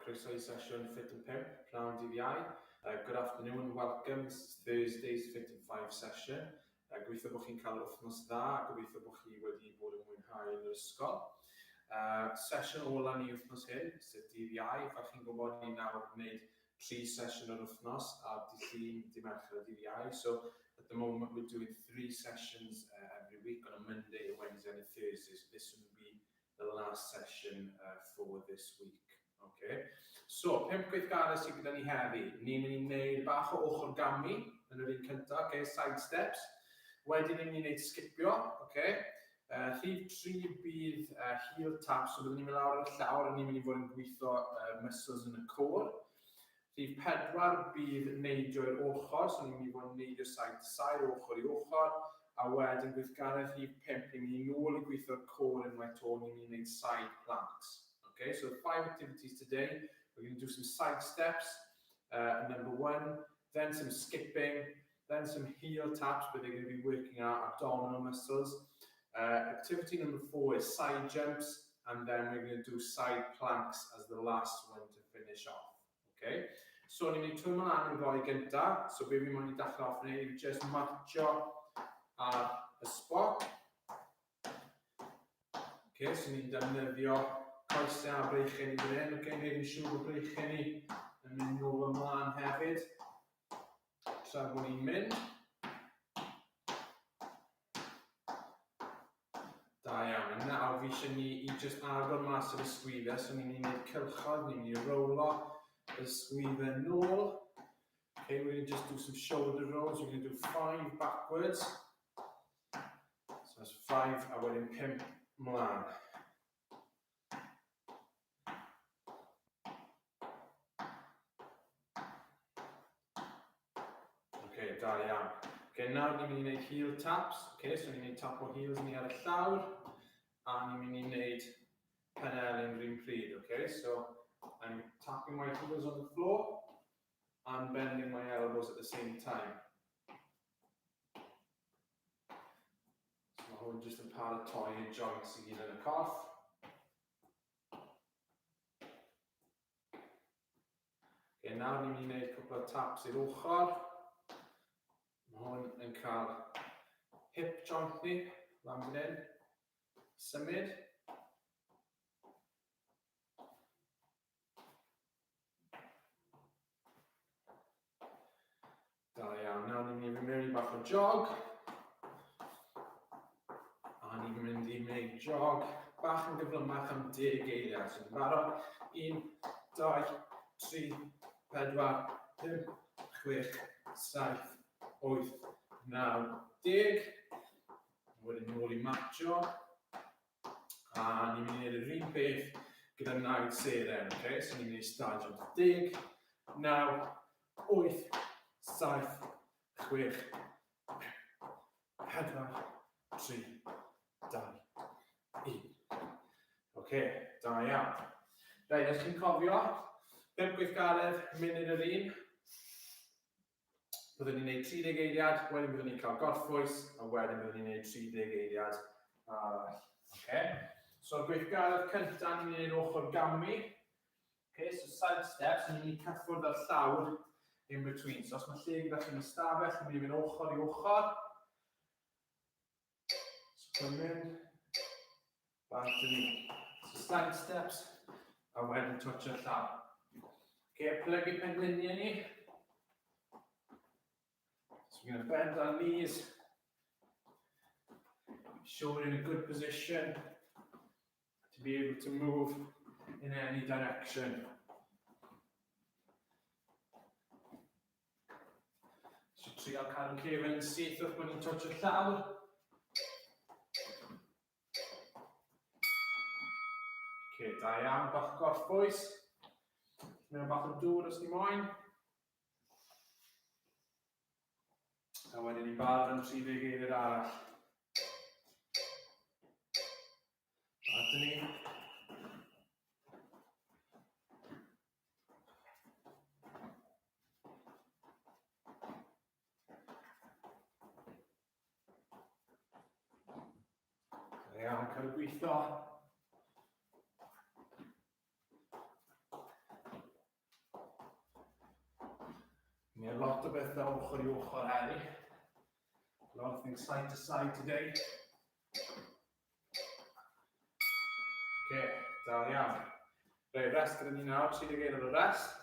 croeso I sesiwn Ffit Yn 5, pnawn dydd Iau. Good afternoon and welcome. This is Thursday's Ffit Yn 5 session. Gobeithio bod chi'n cael wythnos dda, a gobeithio bod chi wedi bod yn mwynhau yn yr ysgol. Sesiwn ola ni wythnos hyn, sef dydd Iau. Fel chi'n gwybod, ni nawr wneud 3 sesiwn yr wythnos, a dydd Llun, dydd Mercher a dydd Iau. So at the moment we're doing 3 sessions every week on a Monday, a Wednesday and a Thursday. So this will be the last session for this week. Okay. So, 5 gweithgarau sydd gyda ni heddi. Ni'n mynd i wneud bach o ochr gamu yn yr un cyntaf, okay, side steps. Wedyn ni'n mynd i wneud skipio, okay. Rhif 3 bydd heel taps, so byddwn ni'n mynd lawr ar y llawr a ni'n mynd i fod yn gweithio muscles yn y core. Rhif 4 bydd neidio i'r ochr, so ni'n mynd i fod yn neidio side to side, ochr i ochr. A wedyn gweithgarau rhif 5, ni'n mynd i nôl i gweithio'r core unwaith to, ni'n mynd i wneud side planks. Okay, so 5 activities today. We're going to do some side steps, number 1, then some skipping, then some heel taps, but they're going to be working our abdominal muscles. Activity number 4 is side jumps, and then we're going to do side planks as the last one to finish off. Okay, so ni'n mynd i twyn mlaen yn gloi gyntaf, so be fi'n mynd i dechrau off yn ei, just matcho ar y spot. Okay, so ni'n defnyddio coesau a breichen I fan hyn, okay, neud yn siŵr bod breichen ni yn mynd nôl ymlaen hefyd, tra bod ni'n mynd. Da iawn, a nawr fi eisiau ni I just agor mas o'r ysgwydau, so ni'n mynd I wneud cylchoedd, ni'n mynd I rowlo y ysgwydau nôl. Okay, we're going to just do some shoulder rolls, we're going to do 5 backwards. So that's 5 a wedyn 5 mlaen. Okay, da iawn. Okay, nawr ni'n mynd I wneud heel taps. Okay, so ni'n mynd I tap o heels ni ar y llawr. A ni'n mynd I wneud penelyn rhywun pryd. Okay, so I'm tapping my heels on the floor and bending my elbows at the same time. So mae hwn just yn paratoi y joints I gyd yn y corff. Okay, nawr ni'n mynd I wneud cwpl o taps i'r ochr. Mae hwn yn cael hip joint ni, lan fan hyn, symud. Da iawn, nawr ni'n mynd I mewn I bach o jog. A ni'n mynd I wneud jog bach yn gyflymach am 10 eiliad. So ni'n barod, 1, 2, 3, 4, 5, 6, 7, 8, 9, 10. Wedyn nôl I matcho. A ni'n mynd I wneud yr un peth gyda 9 seren. Okay? So ni'n mynd I stadio 10, 9, 8, 7, 6, 4, 3, 2, 1. Okay, da iawn. Rhaid, os chi'n cofio, 5 gweithgaredd, munud yr un. Byddwn ni'n gwneud 30 eiliad, wedyn byddwn ni'n cael gorffwys, a wedyn byddwn ni'n gwneud 30 eiliad arall. Okay? So, gweithgaredd cyntaf ni'n gwneud ochr gamu. Okay, so side steps, ni'n mynd I cyffwrdd ar llawr in between. So, os mae lle gyda chi'n ystafell, ni'n mynd I fynd ochr I ochr. So, come in, back to me. So, side steps, a wedyn touch ar llawr. Okay, plygu pengliniau ni. So we're going to bend our knees, shoulder in a good position to be able to move in any direction. So trial cael yn cefn yn syth wrth bod ni'n touch y llawr. Okay, da iawn, bach gorffwys. Mewn bach o dŵr os ni moyn. A wedyn ni'n barod am 30 eiliad arall. Ata ni. Da iawn, cael y gweithio. Ni a lot o bethau ochr I ochr heddi. A lot of things side to side today. Da iawn. Reit, rest gyda ni nawr, 30 eiliad o rest.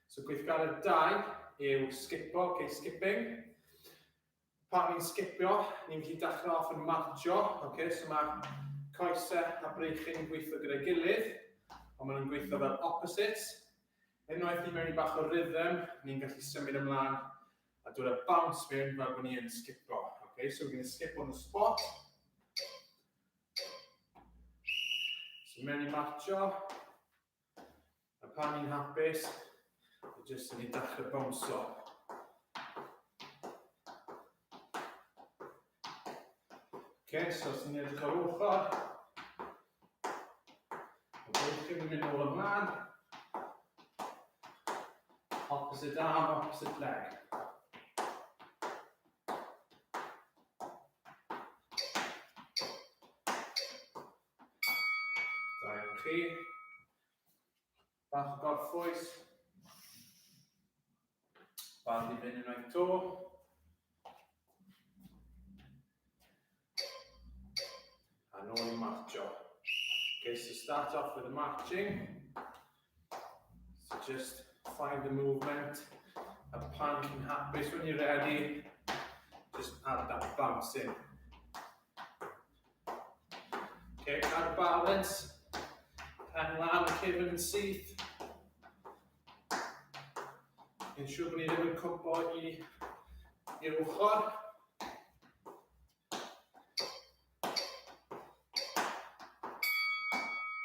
So gweithgaredd 2 yw skipo, skipping. Pan ni'n skipio, ni'n gallu dechrau off yn marcho. So mae coesau a breichyn yn gweithio gyda'i gilydd, ond maen nhw'n gweithio fel opposites. Unwaith ni mewn I bach o rhythm, ni'n gallu symud ymlaen a dod a bounce mewn fel bod ni'n skipo. So we're going to skip on the spot. So mewn I marcho. A pan ni'n hapus, jyst yn I dechrau bounsio. So os ni'n edrych ar ochr, o breichyn yn mynd nôl ymlaen. Opposite arm, opposite leg. Da iawn chi. Bach o gorffwys. Barod I fynd unwaith to. A nôl I marcho. So start off with the marching. So just find the movement. A pan chi'n hapus when you're ready, just add that bounce in. Add balance. Pen lan, cefn yn syth. Yn siŵr bod ni ddim yn cwmpo i'r ochr.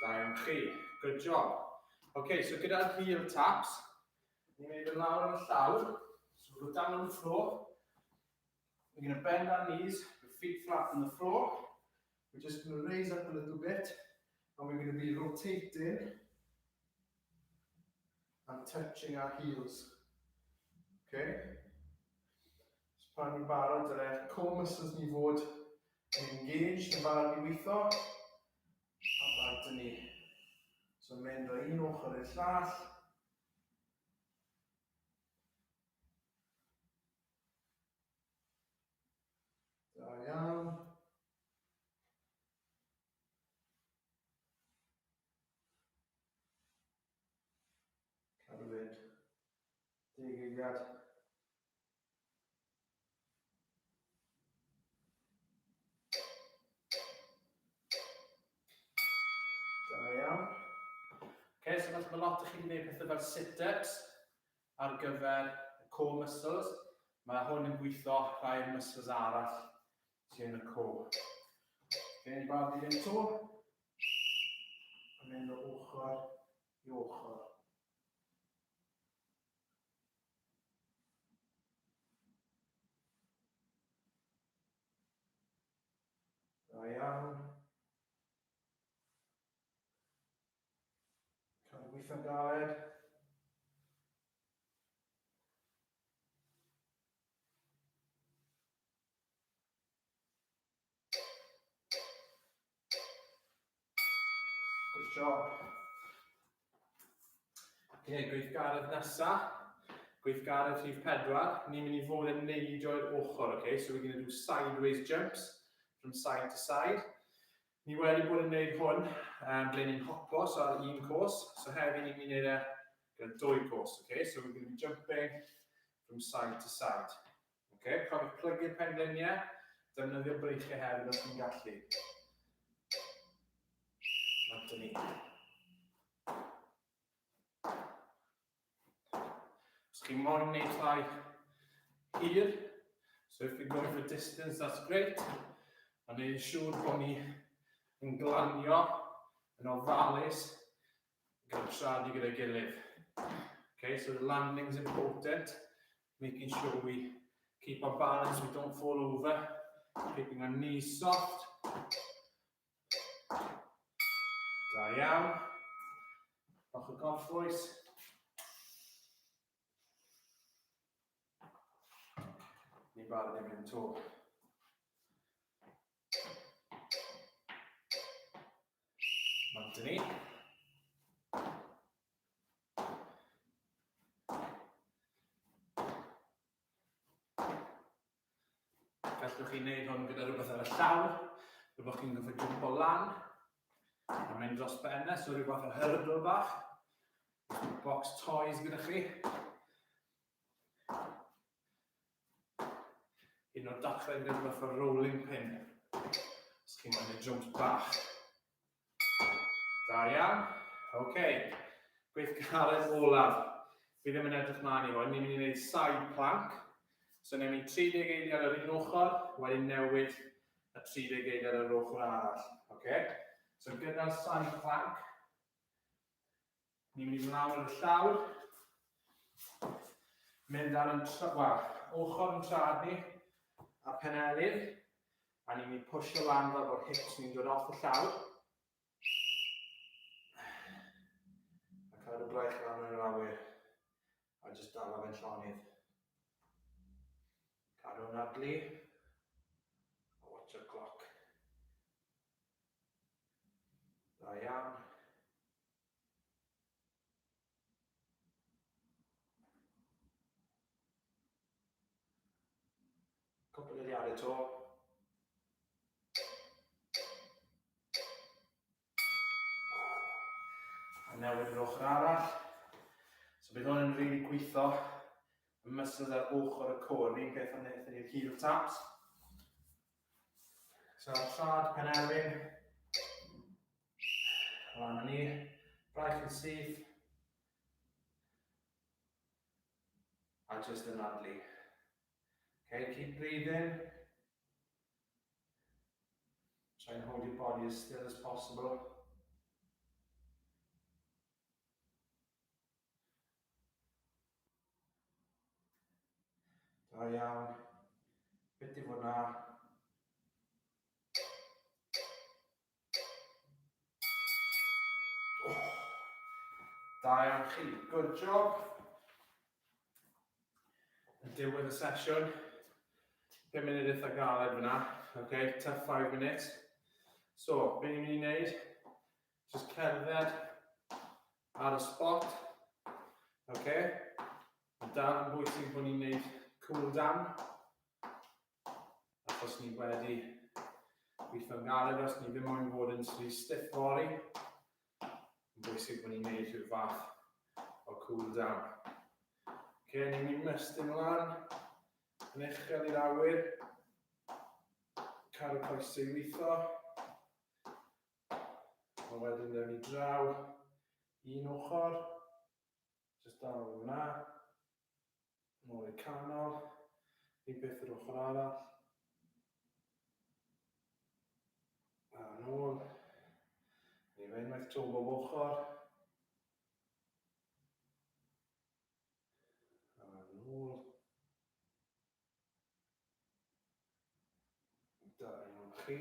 Da iawn chi. Good job. So gyda'r heel taps, ni'n mynd yn lawr yn y llawr. So we'll go down on the floor. We're going to bend our knees, with feet flat on the floor. We're just going to raise up a little bit. And we're going to be rotating and touching our heels. So pan ni'n barod, dyle'r core muscles ni fod yn engaged yn barod I weithio. A barod ni. So mynd o un ochr i'r llall. Da iawn. Cadw fynd. 10 eiliad. Da iawn. So falle mae lot o chi wedi gwneud pethau fel sit-ups ar gyfer y core muscles. Mae hwn yn gweithio rhai o'r muscles arall sy'n yn y core. Ni barod I fynd to. A mynd o ochr I ochr. Da iawn. Cael gweithio'n galed. Good job. Gweithgaredd nesaf. Gweithgaredd rhif 4. Ni'n mynd I fod yn neidio i'r ochr, So we're going to do sideways jumps from side to side. Ni wedi bod yn gwneud hwn ble ni'n hopo, so ar un cwrs. So hefyd ni'n mynd I wneud gyda 2 cwrs, So we're going to be jumping from side to side. Cofiwch plygu'r pengliniau, defnyddio breichiau hefyd os chi'n gallu. Dyna ni. Os chi'n moyn wneud rhai hir, so if you're going for a distance, that's great. A wneud yn siŵr bod ni yn glanio yn ofalus gyda'r tradu gyda'i gilydd. So the landing's important, making sure we keep our balance, we don't fall over, keeping our knees soft. Da iawn. Bach o gorffwys. Ni'n barod I fynd to. Dyna ni. Gallwch chi wneud hwn gyda rhywbeth ar y llawr. Byddwch chi'n gofio jwmpo lan. A mynd dros benne, so rhywbeth o hurdle bach. Box toys gyda chi. Un o'r dachrau gyda rhywbeth o rolling pin. Os chi'n mynd i jumps bach. Da iawn. OK. Gweithgaredd olaf. Fi ddim yn edrych mlaen i hwn. Ni'n mynd i wneud side plank. So ni'n mynd 30 eiliad ar un ochr, wedyn newid y 30 eiliad ar yr ochr arall. Okay? So gyda'r side plank, ni'n mynd i lawr ar y llawr, mynd ar ochr yn trad ni, a penelydd, a ni'n mynd i pwysio lan fel bod hips ni'n dod off y llawr. A cadw braich lan yn yr awyr, a jyst dal fe'n llonydd. Cadw'n adlu, a watch your clock. Da iawn. Cwpl eiliadau to. A newid yr ochr arall. So bydd hwn yn rili gweithio y muscles ar ochr y côr, ni'n peth o'n wneud i'r heel taps. So trad penelwyn, lan ni, braich yn syth, a just yn adlu. Okay, keep breathing. Try and hold your body as still as possible. Da iawn. Beth i fod na. Da iawn chi. Good job. Yn diwedd y sesiwn. 5 munud eitha galed fyna. Okay, tough 5 minutes. So, be ni'n mynd i wneud? Just cerdded ar y spot. Okay. Dal yn bwysig bod ni'n wneud cool down. Achos ni wedi gweithio'n galed, os ni ddim ond bod yn rhy stiff fory. Yn bwysig bod ni'n wneud rhyw fath o cool down. Okay, ni'n mynd mestyn lan. Yn uchel i'r awyr. Cadw coesau i weithio. A wedyn dewn ni draw un ochr. Just dal hwnna. Nôl i'r canol. Un beth yr ochr arall. A nôl. Ni fe unwaith to bob ochr. A nôl. Da iawn chi.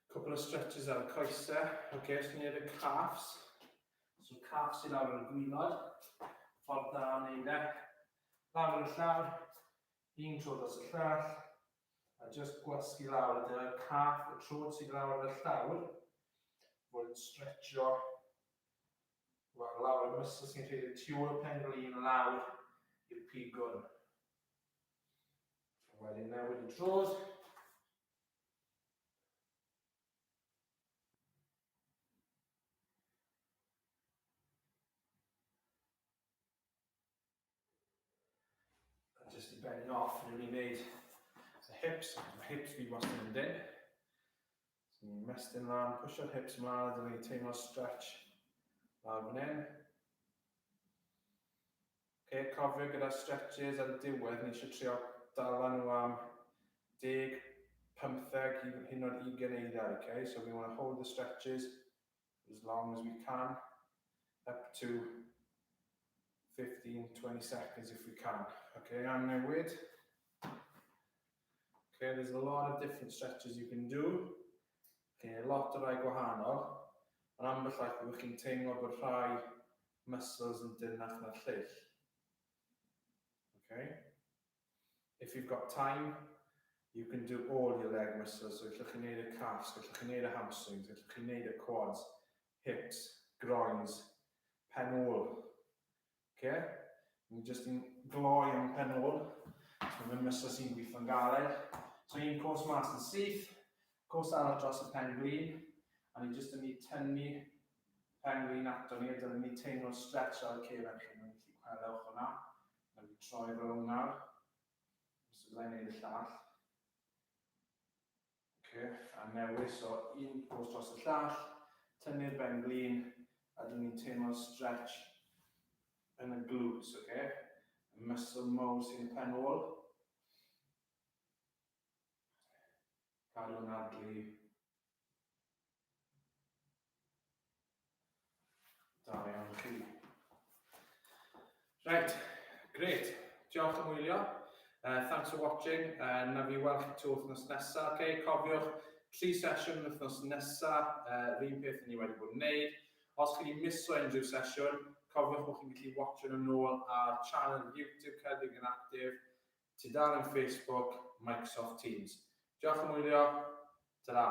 Cwpl o stretches ar y coesau. Okay, so ni'n neud y calves. So calves i lawr ar y gwylod. Ffordd da yn neud e. Lawr ar y llawr. Un tro dros y llall. A just gwasgu lawr. Dyna'r calf, y trod sydd lawr ar y llawr. Fod yn stretcho. Lawr y muscles sy'n rhaid y tiwr penglin lawr i'r pigwn. Wedyn newid y trod. Just i benni off, ni'n mynd i wneud y hips. Mae hips fi wastad yn dyn. So ni'n mestyn lan, pwysio'r hips ymlaen, a dyna ni teimlo stretch lawr fan hyn. Okay, cofio gyda stretches ar y diwedd, ni eisiau trio dala nhw am 10, 15, hyd yn oed 20 eiliad. Okay? So we want to hold the stretches as long as we can, up to 15-20 seconds if we can. Okay, I'm newid. Okay, there's a lot of different stretches you can do. Okay, lot o rai gwahanol. Ond ambell waith byddwch chi'n teimlo bod rhai muscles yn dynach na'r lleill. Okay. If you've got time, you can do all your leg muscles. So gallwch chi wneud y calves, gallwch chi wneud y hamstrings, gallwch chi wneud y quads, hips, groins, penôl. Okay? Ni'n just yn gloi am penôl. So mae'n muscles sy'n gweithio'n galed. So un cwrs mas yn syth, cwrs arall dros y pen glin, a ni jyst yn ni tynnu pen glin ato ni, a dyna ni teimlo'r stretch ar y cefen chi. Mae'n gallu gwelwch hwnna. Mae'n ni troi rownd nawr. So byddai'n neud y llall. A newis o un cwrs dros y llall, tynnu'r ben glin, a dyn ni'n teimlo'r stretch yn y glutes, y muscle mole sy'n y pen ôl. Cadw yn adlu. Da iawn chi. Right, great. Diolch am wylio. Thanks for watching. Na fi weld chi to wythnos nesa. Cofiwch 3 sesiwn wythnos nesa. Yr un peth ni wedi bod yn neud. Os chi wedi miso unrhyw sesiwn, cofiwch bod chi'n gallu watch yn ôl ar channel YouTube Ceredig yn Actif, tudalen Facebook, Microsoft Teams. Diolch am wylio. Ta-ra.